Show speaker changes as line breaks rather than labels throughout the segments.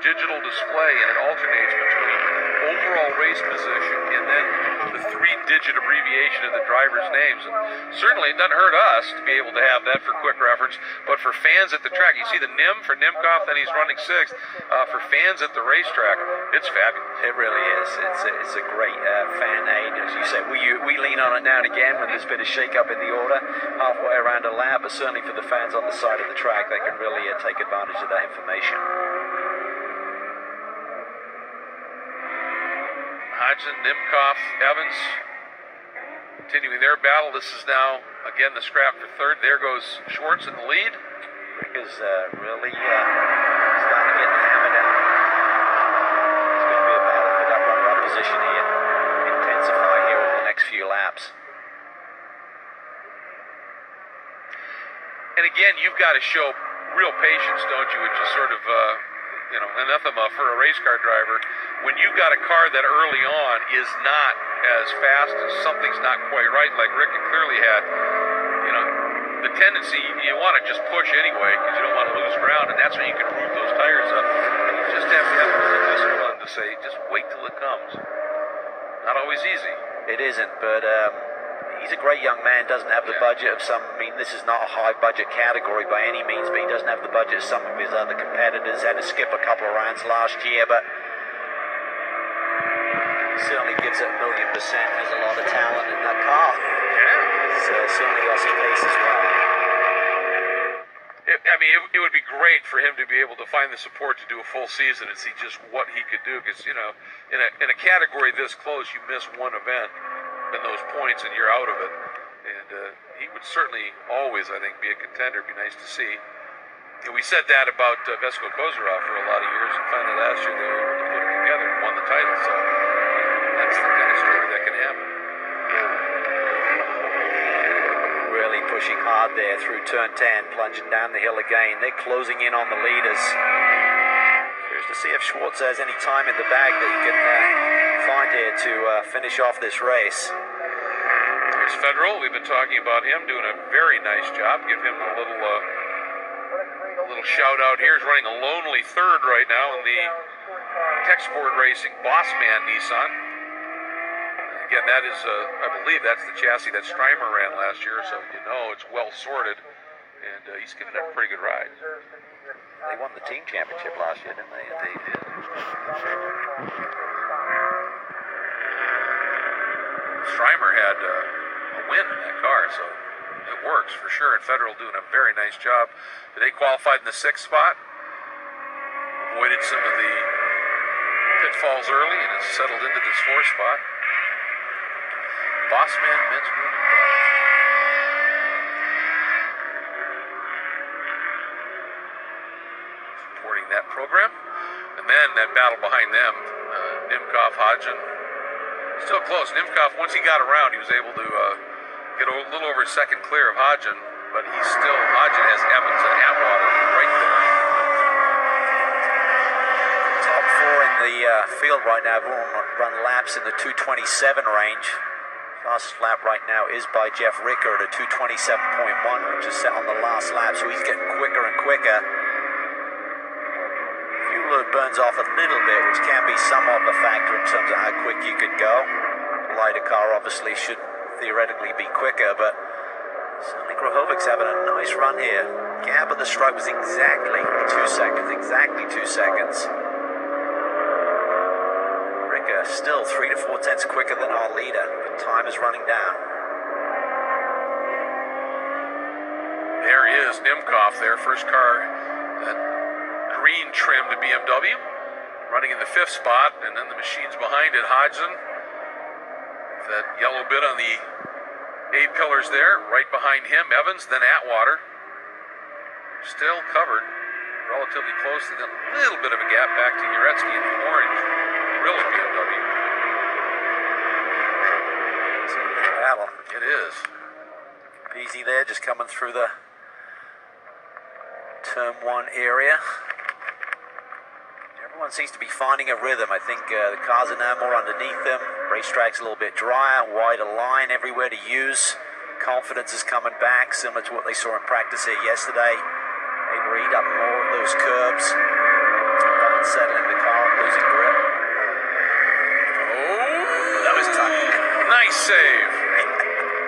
digital display, and it alternates between overall race position and then the 3-digit abbreviation of the driver's names. And certainly it doesn't hurt us to be able to have that for quick reference, but for fans at the track, you see the NIM for Nimkoff, then he's running 6th. For fans at the racetrack, it's fabulous.
It really is. It's a great fan aid, as you say. We lean on it now and again when there's been a shake-up in the order halfway around a lap, but certainly for the fans on the side of the track, they can really take advantage of that information.
Hodgson, Nimkoff, Evans continuing their battle. This is now, again, the scrap for 3rd. There goes Schwartz in the lead.
Rick is really starting to get the hammer down. It's going to be a battle for that runner-up position here. Intensify here over the next few laps.
And again, you've got to show real patience, don't you? Which is sort of, anathema for a race car driver. When you've got a car that early on is not as fast, as something's not quite right, like Rick clearly had, the tendency, you want to just push anyway because you don't want to lose ground, and that's when you can root those tires up. And you just have to have the discipline to say, just wait till it comes. Not always easy.
It isn't, but he's a great young man, doesn't have the budget of some, this is not a high budget category by any means, but he doesn't have the budget of some of his other competitors. Had to skip a couple of rounds last year, but certainly gives it 1,000,000%. There's a lot of talent in that car.
Yeah.
Certainly got some pace as well.
It would be great for him to be able to find the support to do a full season and see just what he could do, because, in a category this close, you miss one event and those points and you're out of it. And he would certainly always, I think, be a contender. It'd be nice to see. And we said that about Vesko Kozarov for a lot of years, and finally last year they were able to put it together and won the title. So that's the kind of story that can happen.
Really pushing hard there through turn 10, plunging down the hill again. They're closing in on the leaders. Curious to see if Schwartz has any time in the bag that he can find here to finish off this race.
Here's Federal. We've been talking about him doing a very nice job. Give him a little shout out here. He's running a lonely 3rd right now in the Tech Sport Racing Bossman Nissan. Again, that is, I believe that's the chassis that Strymer ran last year, so it's well sorted, and he's giving it a pretty good ride.
They won the team championship last year, didn't they?
They did. Strymer had a win in that car, so it works for sure, and Federal doing a very nice job. They qualified in the 6th spot, avoided some of the pitfalls early, and has settled into this 4th spot. Bossman men's grooming supporting that program. And then that battle behind them, Nimkoff, Hodgson. Still close. Nimkoff, once he got around, he was able to get a little over a second clear of Hodgson, but Hodgson has Evans and Atwater right there.
Top 4 in the field right now have run laps in the 2:27 range. Fastest lap right now is by Jeff Ricker at a 2:27.1, which is set on the last lap, so he's getting quicker and quicker. Fuel load burns off a little bit, which can be somewhat of a factor in terms of how quick you could go. A lighter car obviously should theoretically be quicker, but certainly Grahovic's having a nice run here. Gap at the stripe was exactly 2 seconds. Still 3 to 4 tenths quicker than our leader, but time is running down.
There is Nimkoff there, first car, that green trimmed BMW, running in the 5th spot, and then the machines behind it, Hodgson, that yellow bit on the A-pillars there, right behind him, Evans, then Atwater, still covered, relatively close, and then a little bit of a gap back to Uretsky in the orange. Really BMW.
It's a good battle.
It is.
Peasy there, just coming through the turn 1 area. Everyone seems to be finding a rhythm. I think the cars are now more underneath them. Racetrack's a little bit drier, wider line everywhere to use. Confidence is coming back, similar to what they saw in practice here yesterday. Able to eat up more of those curbs. unsettling the car and losing grip.
Oh,
That was tight.
nice save.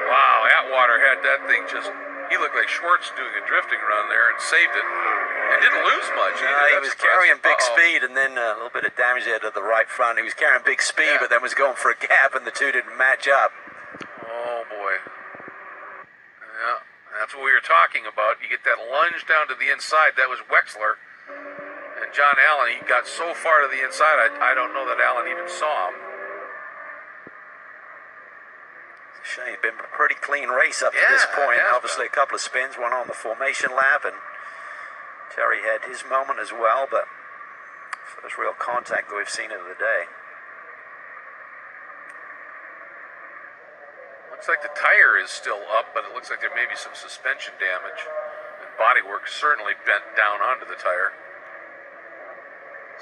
Wow, Atwater had that thing just, he looked like Schwartz doing a drifting run there and saved it. And didn't lose much either.
He was carrying big
Uh-oh.
speed and then a little bit of damage there to the right front. He was carrying big speed,
Yeah.
but then was going for a gap, and the two didn't match up.
Oh boy. Yeah, that's what we were talking about. You get that lunge down to the inside. That was Wexler. And John Allen, he got so far to the inside, I don't know that Allen even saw him.
It's a shame. It's been a pretty clean race up to
Yeah,
this point.
it has
Obviously, a couple of spins, one on the formation lap, and Terry had his moment as well, but first real contact that we've seen of the day.
Looks like the tire is still up, but it looks like there may be some suspension damage. And bodywork certainly bent down onto the tire.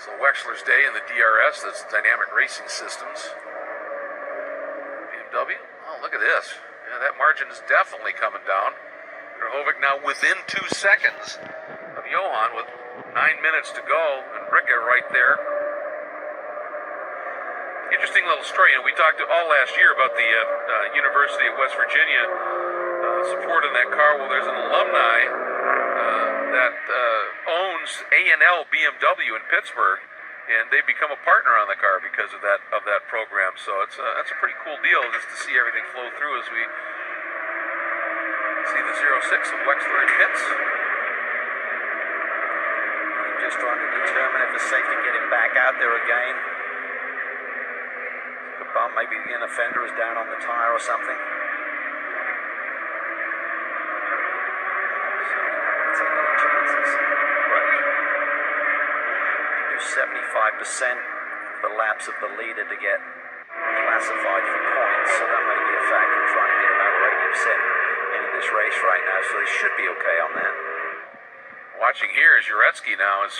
So Wexler's day in the DRS, that's Dynamic Racing Systems. BMW, oh look at this. Yeah, that margin is definitely coming down. Grahovic now within 2 seconds of Johan with 9 minutes to go, and Ricka right there. Interesting little story. We talked all last year about the University of West Virginia support in that car. Well, there's an alumni that owns A&L BMW in Pittsburgh, and they become a partner on the car because of that program. So that's a pretty cool deal just to see everything flow through as we see the 06 of Wexler in pits.
Just trying to determine if it's safe to get him back out there again. The bump, maybe the inner fender is down on the tire or something. So, take any chances.
Right.
Do 75% of the laps of the leader to get classified for points, so that may be a factor in trying to get him over 80% into this race right now, so they should be okay on that.
Watching here is Uretsky now has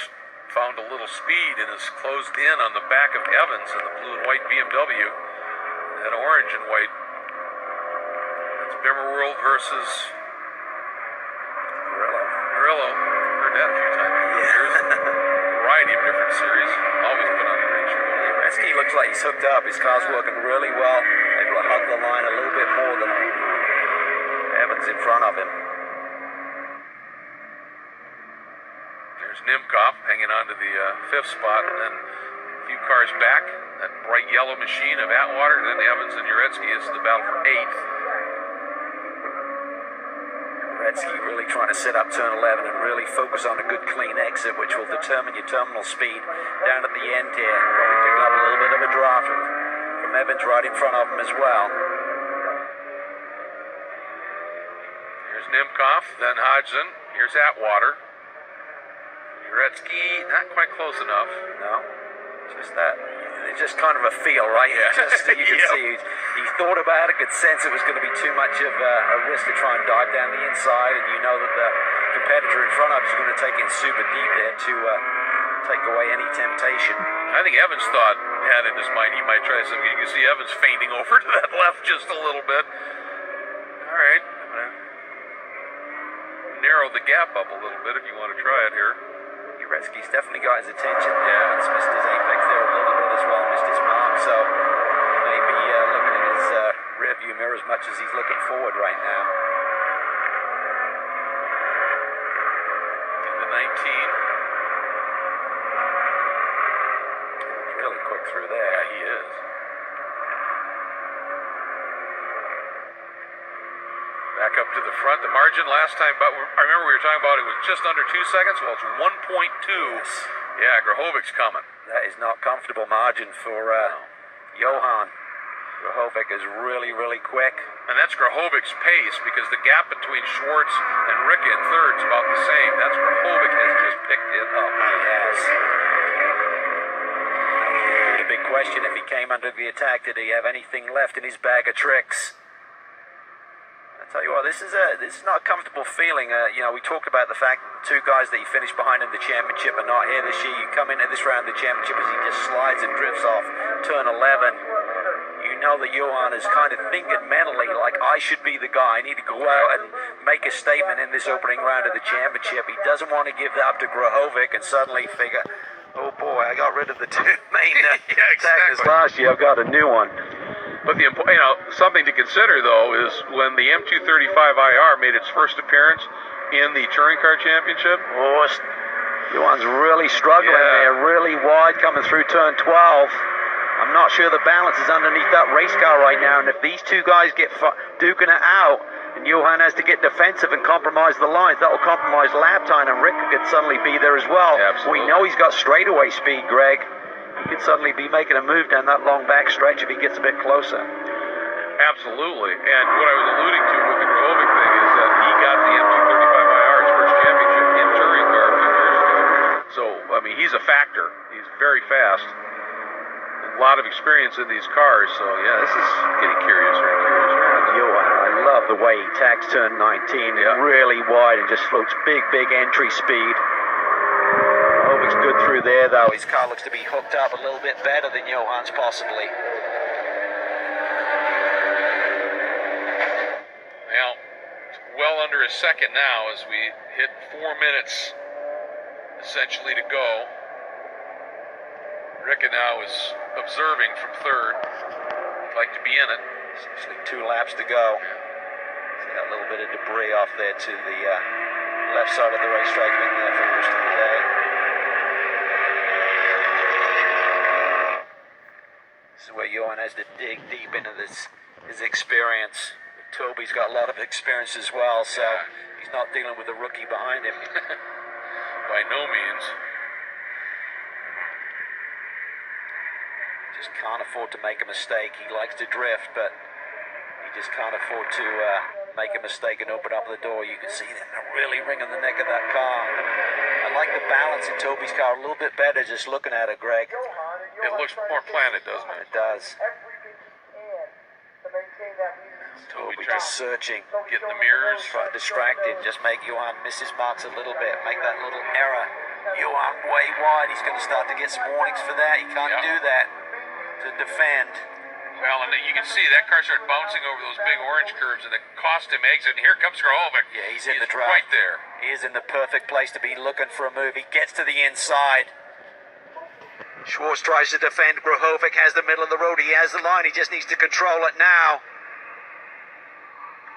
found a little speed and is closed in on the back of Evans in the blue and white BMW. That orange and white. That's Bimmerworld versus Murillo. Heard that a few times. There's a variety of different series. Always put on the range.
Uretsky looks like he's hooked up. His car's working really well. Able to hug the line a little bit more than Evans in front of him.
There's Nimkov hanging on to the fifth spot, and then a few cars back, that bright yellow machine of Atwater, and then Evans and Uretsky is the battle for 8th.
Uretsky really trying to set up turn 11 and really focus on a good clean exit, which will determine your terminal speed down at the end here. Probably picking up a little bit of a draft from Evans right in front of him as well.
Here's Nimkov, then Hodgson, here's Atwater. Uretsky, not quite close enough.
No, just that. It's just kind of a feel, right?
Yeah.
Just, you can see he thought about it, could sense it was going to be too much of a risk to try and dive down the inside, and you know that the competitor in front of you is going to take it super deep there to take away any temptation.
I think Evans had in his mind he might try something. You can see Evans fainting over to that left just a little bit. All right, I'm going to narrow the gap up a little bit if you want to try it here.
Uretsky's definitely got his attention there. He's missed his apex there a little bit as well, missed his mark, so maybe looking at his rearview mirror as much as he's looking forward right now.
In the 19.
He's really quick through there.
Yeah, he is. Back up to the front. The margin last time, but I remember we were talking about it was just under 2 seconds. Well, it's 1.2.
Yes.
Yeah, Grahovic's coming.
That is not comfortable margin for Johan. Grahovic is really, really quick.
And that's Grahovic's pace because the gap between Schwartz and Ricka in third is about the same. That's Grahovic has just picked it up.
He has. The big question, if he came under the attack, did he have anything left in his bag of tricks? I tell you what, this is not a comfortable feeling. We talked about the fact two guys that you finished behind in the championship are not here this year. You come into this round of the championship as he just slides and drifts off turn 11. You know that Johan is kind of thinking mentally like, I should be the guy. I need to go out and make a statement in this opening round of the championship. He doesn't want to give that up to Grahovic and suddenly figure, Oh boy, I got rid of the two main
Yeah,
antagonist
exactly.
last year. I've got a new one.
But something to consider though is when the M235IR made its first appearance in the Touring Car Championship.
Oh, Johan's really struggling there, really wide coming through turn 12. I'm not sure the balance is underneath that race car right now, and if these two guys get duking it out, and Johan has to get defensive and compromise the lines, that will compromise lap time, and Rick could suddenly be there as well.
Absolutely.
We know he's got straightaway speed, Greg. He could suddenly be making a move down that long back stretch if he gets a bit closer.
Absolutely. And what I was alluding to with the Grohovic thing is that he got the M235IR his first championship in touring car a few years ago. So, I mean, he's a factor. He's very fast. A lot of experience in these cars. So, yeah, this is getting curiouser and curiouser.
Johan, I love the way he tacks turn 19, really wide and just floats big entry speed. Hovic's good through there though. His car looks to be hooked up a little bit better than Johan's possibly.
Now, well under a second now as we hit 4 minutes essentially to go. Rick now is observing from third. He'd like to be in it.
Essentially 2 laps to go. See that little bit of debris off there to the left side of the racetrack, been there for most of the day. This is where Johan has to dig deep into his experience. Toby's got a lot of experience as well, so he's not dealing with a rookie behind him.
By no means.
Just can't afford to make a mistake. He likes to drift, but he just can't afford to make a mistake and open up the door. You can see them really ringing the neck of that car. I like the balance in Toby's car a little bit better just looking at it, Greg.
It looks more planted, doesn't it?
It does. Toby just searching.
Getting the mirrors.
Distracted. Just make Johan miss his marks a little bit. Make that little error. Johan way wide. He's going to start to get some warnings for that. He can't do that to defend.
Well, and you can see that car started bouncing over those big orange curves, and it cost him exit. And here comes Grohovic.
Yeah, he's in the trap.
Right there.
He is in the perfect place to be looking for a move. He gets to the inside. Schwartz tries to defend. Grohovic has the middle of the road. He has the line. He just needs to control it now.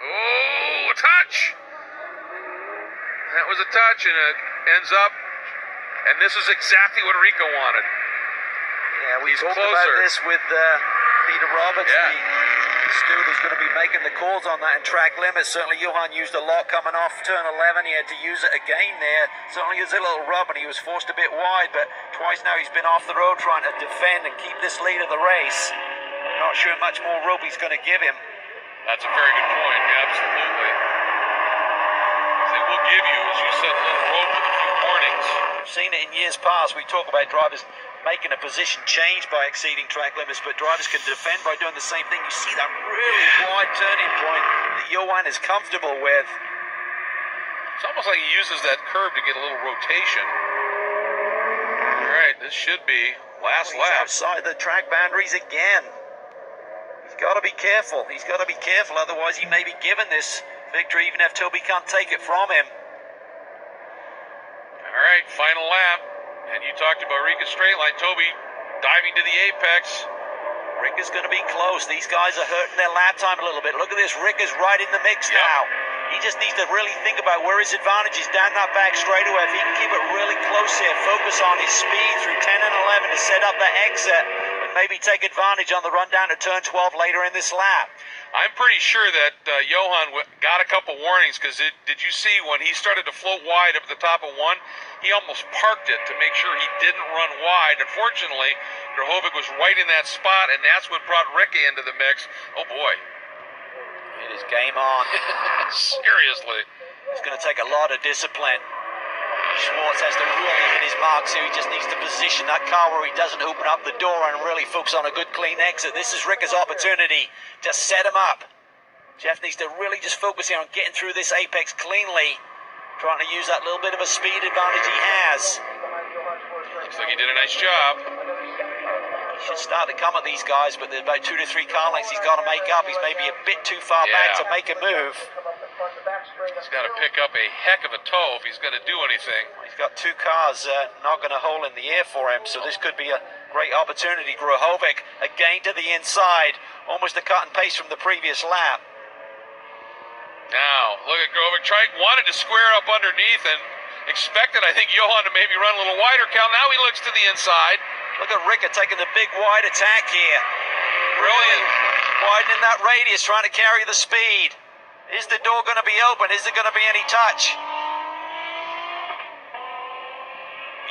Oh, a touch. That was a touch, and it ends up. And this is exactly what Rico wanted.
Yeah, we talked about this with Peter Roberts, the steward who's going to be making the calls on that in track limits. Certainly Johan used a lot coming off turn 11. He had to use it again there. Certainly there's a little rub and he was forced a bit wide, but twice now he's been off the road trying to defend and keep this lead of the race. Not sure much more rope he's going to give him.
That's a very good point. Yeah, absolutely. They will give you, as you said, a little rope with a few warnings.
We've seen it in years past. We talk about drivers making a position change by exceeding track limits, but drivers can defend by doing the same thing. You see that really wide turning point that Johan is comfortable with.
It's almost like he uses that curve to get a little rotation. All right, this should be last lap.
Outside the track boundaries again. He's got to be careful. He's got to be careful, otherwise he may be given this victory even if Toby can't take it from him.
All right, final lap. And you talked about Rica's straight line. Toby diving to the apex.
Rick is going to be close. These guys are hurting their lap time a little bit. Look at this. Rick is right in the mix now. He just needs to really think about where his advantage is down that back straightaway. If he can keep it really close here, focus on his speed through 10 and 11 to set up the exit and maybe take advantage on the run down to turn 12 later in this lap.
I'm pretty sure that Johan got a couple warnings because did you see when he started to float wide up at the top of one, he almost parked it to make sure he didn't run wide. Unfortunately, Grohovic was right in that spot, and that's what brought Ricky into the mix. Oh, boy.
It is game on.
Seriously.
It's going to take a lot of discipline. Schwartz has to really hit his marks here. He just needs to position that car where he doesn't open up the door and really focus on a good clean exit. This is Ricker's opportunity to set him up. Jeff needs to really just focus here on getting through this apex cleanly, trying to use that little bit of a speed advantage he has.
Looks like he did a nice job.
He should start to come at these guys, but there's about 2 to 3 car lengths he's got to make up. He's maybe a bit too far back to make a move.
He's got to pick up a heck of a tow if he's going to do anything.
He's got two cars knocking a hole in the air for him, so this could be a great opportunity. Grujovic again to the inside, almost a cut and paste from the previous lap.
Now, look at Grujovic. Wanted to square up underneath and expected, I think, Johan to maybe run a little wider, Cal. Now he looks to the inside.
Look at Ricker taking the big wide attack here.
Brilliant.
Widening that radius, trying to carry the speed. Is the door going to be open? Is there going to be any touch?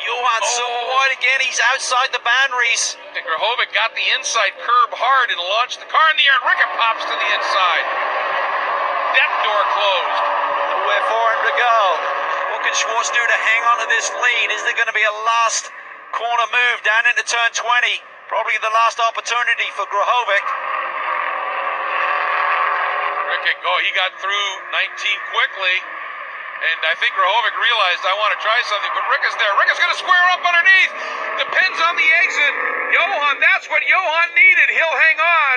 Johan so wide again. He's outside the boundaries.
And Grujovic got the inside curb hard and launched the car in the air, and Ricker pops to the inside. That door closed.
Nowhere for him to go. What can Schwartz do to hang on to this lead? Is there going to be a last corner move down into turn 20? Probably the last opportunity for Grujovic.
Ricker, he got through 19 quickly. And I think Grujovic realized, I want to try something, but Ricker's there. Ricker's going to square up underneath. Depends on the exit. Johan, that's what Johan needed. He'll hang on.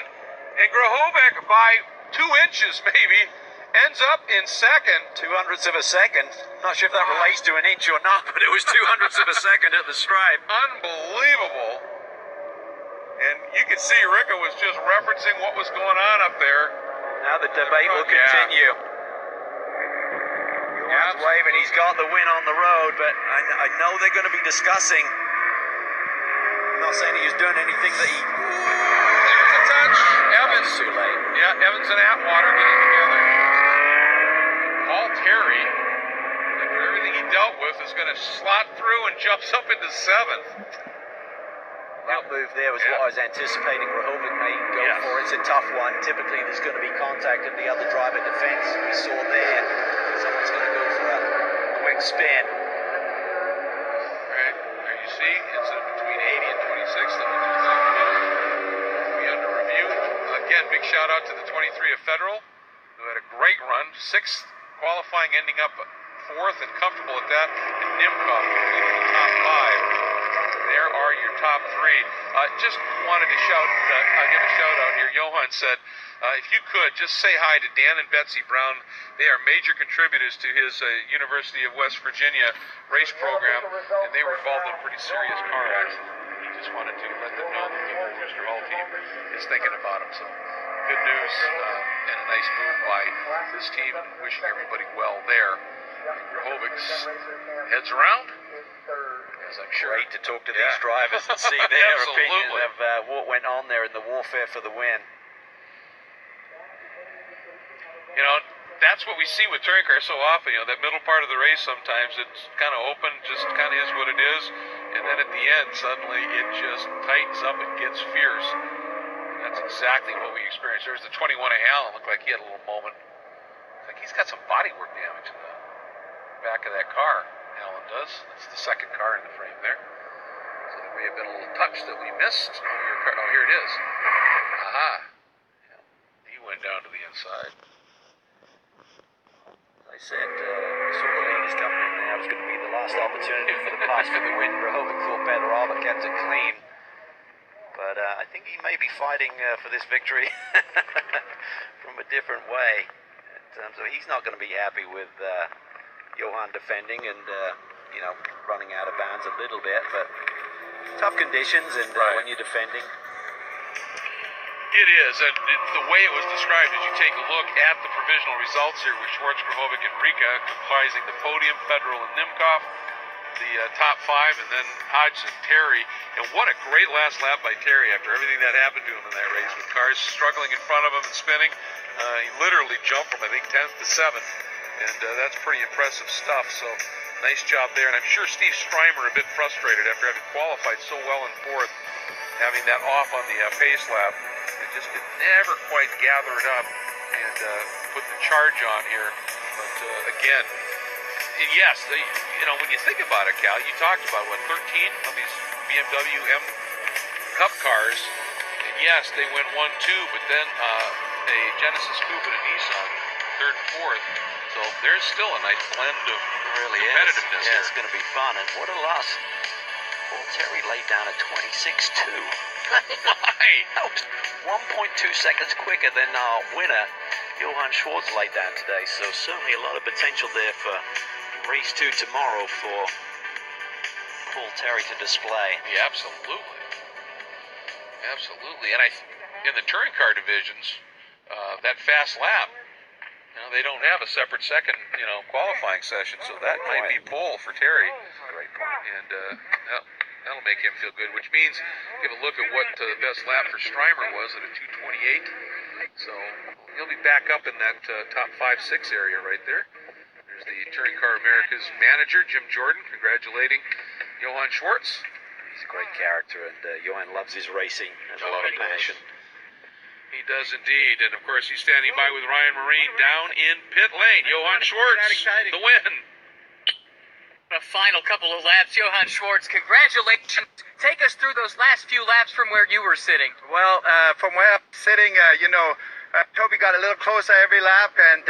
And Grujovic, by 2 inches maybe, ends up in second.
200ths of a second. Not sure if that relates to an inch or not, but it was 200ths of a second at the stripe.
Unbelievable. And you can see Ricker was just referencing what was going on up there.
Now the debate will continue. Johan's waving. He's got the win on the road, but I know they're going to be discussing. I'm not saying he was doing anything that he...
There was a touch. Evans.
Too late.
Yeah, Evans and Atwater getting together. Paul Terry, after everything he dealt with, is going to slot through and jumps up into 7th.
That move there was what I was anticipating Grujovic may go for. It's a tough one. Typically, there's going to be contact of the other driver defense. We saw there. Someone's going to go for a quick spin.
Right. There you see, it's between 80 and 26 that we just talked about. Be under review. Again, big shout out to the 23 of Federal, who had a great run. 6th qualifying, ending up 4th and comfortable at that. And Nimkov completed the top 5. There are your top 3. Just wanted to I'll give a shout out here. Johan said, if you could, just say hi to Dan and Betsy Brown. They are major contributors to his University of West Virginia race program, and they were involved in a pretty serious car accident. He just wanted to let them know that the whole Booster Hall team is thinking about him. So good news and a nice move by this team, and wishing everybody well there. Grujovic heads around. As I'm sure.
Great to talk to these drivers and see their opinion
Absolutely.
of what went on there in the warfare for the win.
You know, that's what we see with touring cars so often. You know, that middle part of the race sometimes it's kind of open, just kind of is what it is, and then at the end suddenly it just tightens up and gets fierce. And that's exactly what we experienced. There's the 21 of Allen, looked like he had a little moment. It's like he's got some bodywork damage in the back of that car. Allen does. That's the 2nd car in the frame there. So there may have been a little touch that we missed. Oh, here it is. Aha. Yeah. He went down to the inside.
As I said, we saw the leaders coming in there. It was going to be the last opportunity for the pass for the win. Grujovic thought better of it, kept it clean. But I think he may be fighting for this victory from a different way. In terms of, he's not going to be happy with Johan defending and, running out of bounds a little bit, but tough conditions, and when you're defending.
It is, and the way it was described is you take a look at the provisional results here with Schwartz, Grujovic, and Rika comprising the podium, Federal, and Nimkov, the top 5, and then Hodge and Terry. And what a great last lap by Terry after everything that happened to him in that race with cars struggling in front of him and spinning. He literally jumped from, I think, 10th to 7th. And that's pretty impressive stuff, so nice job there. And I'm sure Steve Strymer a bit frustrated after having qualified so well in 4th, having that off on the pace lap, and just could never quite gather it up and put the charge on here. But again, yes, when you think about it, Cal, you talked about, 13 of these BMW M Cup cars, and yes, they went 1-2, but then a Genesis Coupe and a Nissan, 3rd and 4th. So there's still a nice blend of competitiveness here.
It's going to be fun, and what a loss. Paul Terry laid down a 26.2.
My!
That was 1.2 seconds quicker than our winner.
Johann Schwartz laid down today, so certainly a lot of potential there for race 2 tomorrow for Paul Terry to display.
Yeah, absolutely. Absolutely. And in the touring car divisions, that fast lap, they don't have a separate second, qualifying session, so that might be pole for Terry.
Great point.
And that'll make him feel good, which means give a look at what the best lap for Strymer was at a 2:28. So he'll be back up in that top 5-6 area right there. There's the Touring Car America's manager, Jim Jordan, congratulating Johann Schwartz.
He's a great character, and Johan loves his racing. Has a lot of passion.
He does indeed, and of course he's standing by with Ryan Marine down in pit lane. Johann Schwartz, the win.
A final couple of laps. Johann Schwartz, congratulations. Take us through those last few laps from where you were sitting.
Well, from where I'm sitting, Toby got a little closer every lap, and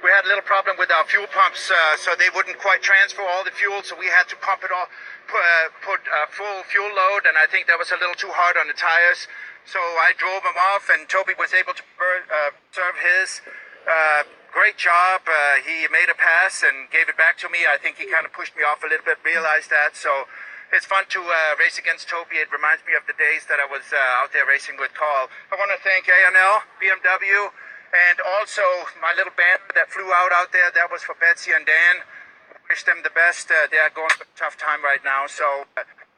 we had a little problem with our fuel pumps, so they wouldn't quite transfer all the fuel, so we had to pump it all, put full fuel load, and I think that was a little too hard on the tires. So I drove him off, and Toby was able to serve his. Great job. He made a pass and gave it back to me. I think he kind of pushed me off a little bit, realized that. So it's fun to race against Toby. It reminds me of the days that I was out there racing with Carl. I want to thank A&L, BMW, and also my little band that flew out there. That was for Betsy and Dan. Wish them the best. They are going through a tough time right now. So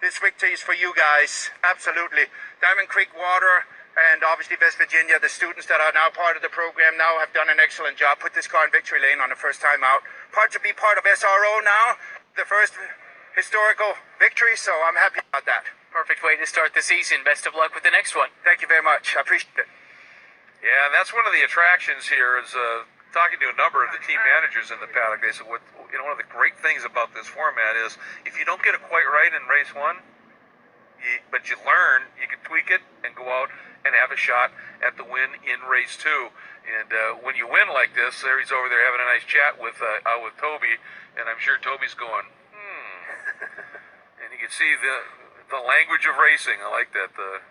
this victory is for you guys. Absolutely. Diamond Creek Water and obviously West Virginia, the students that are now part of the program now have done an excellent job. Put this car in victory lane on the first time out. To be part of SRO now, the first historical victory, so I'm happy about that.
Perfect way to start the season. Best of luck with the next one.
Thank you very much. I appreciate it.
Yeah, and that's one of the attractions here is talking to a number of the team managers in the paddock. They said, one of the great things about this format is if you don't get it quite right in race 1, but you learn, you can tweak it and go out and have a shot at the win in race 2. And when you win like this, there he's over there having a nice chat with Toby, and I'm sure Toby's going, and you can see the language of racing. I like that, the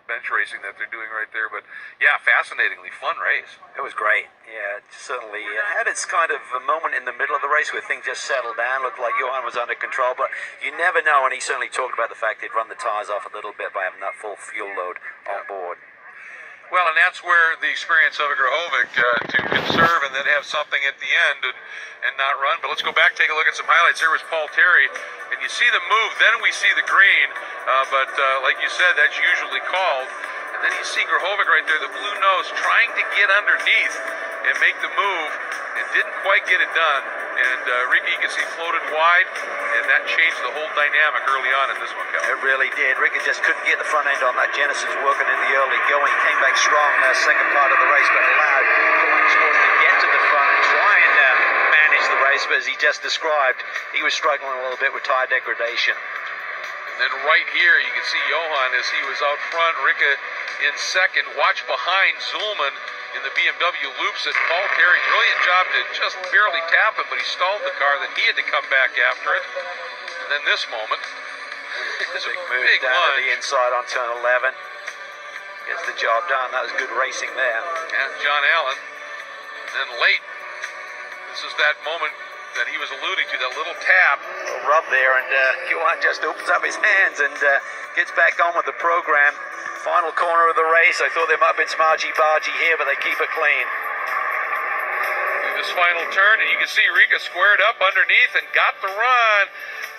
bench racing that they're doing right there. But yeah, fascinatingly fun race.
It was great. Yeah, it certainly had its kind of a moment in the middle of the race where things just settled down. Looked like Johan was under control, but you never know. And he certainly talked about the fact he'd run the tires off a little bit by having that full fuel load on board.
Well, and that's where the experience of a Grahovic to conserve and then have something at the end and not run. But let's go back, take a look at some highlights. Here was Paul Terry, and you see the move, then we see the green. But like you said, that's usually called. And then you see Grahovic right there, the blue nose, trying to get underneath and make the move, and didn't quite get it done. And Ricky, you can see, floated wide, and that changed the whole dynamic early on in this one, Cal.
It really did. Ricky just couldn't get the front end on that. Genesis working in the early going. Came back strong second part of the race, but allowed Schwartz to get to the front and try and manage the race. But as he just described, he was struggling a little bit with tire degradation.
And then right here, you can see Johan as he was out front, Ricky in second. Watch behind Zulman in the BMW loops at Paul Terry. Brilliant job to just barely tap him, but he stalled the car. Then he had to come back after it. And then this moment, it's
big
a
move
big
down to
lunge.
the inside on turn 11. Gets the job done. That was good racing there.
And John Allen. And then late, this is that moment that he was alluding to, that little tap.
A little rub there, and Johan just opens up his hands and gets back on with the program. Final corner of the race. I thought there might have been some argy-bargy here, but they keep it clean.
Through this final turn, and you can see Rika squared up underneath and got the run,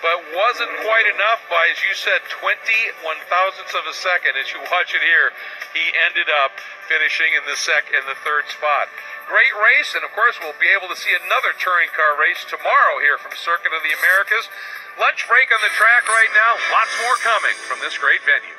but wasn't quite enough by, as you said, 21/1,000ths of a second. As you watch it here, he ended up finishing in the third spot. Great race, and of course we'll be able to see another touring car race tomorrow here from Circuit of the Americas. Lunch break on the track right now. Lots more coming from this great venue.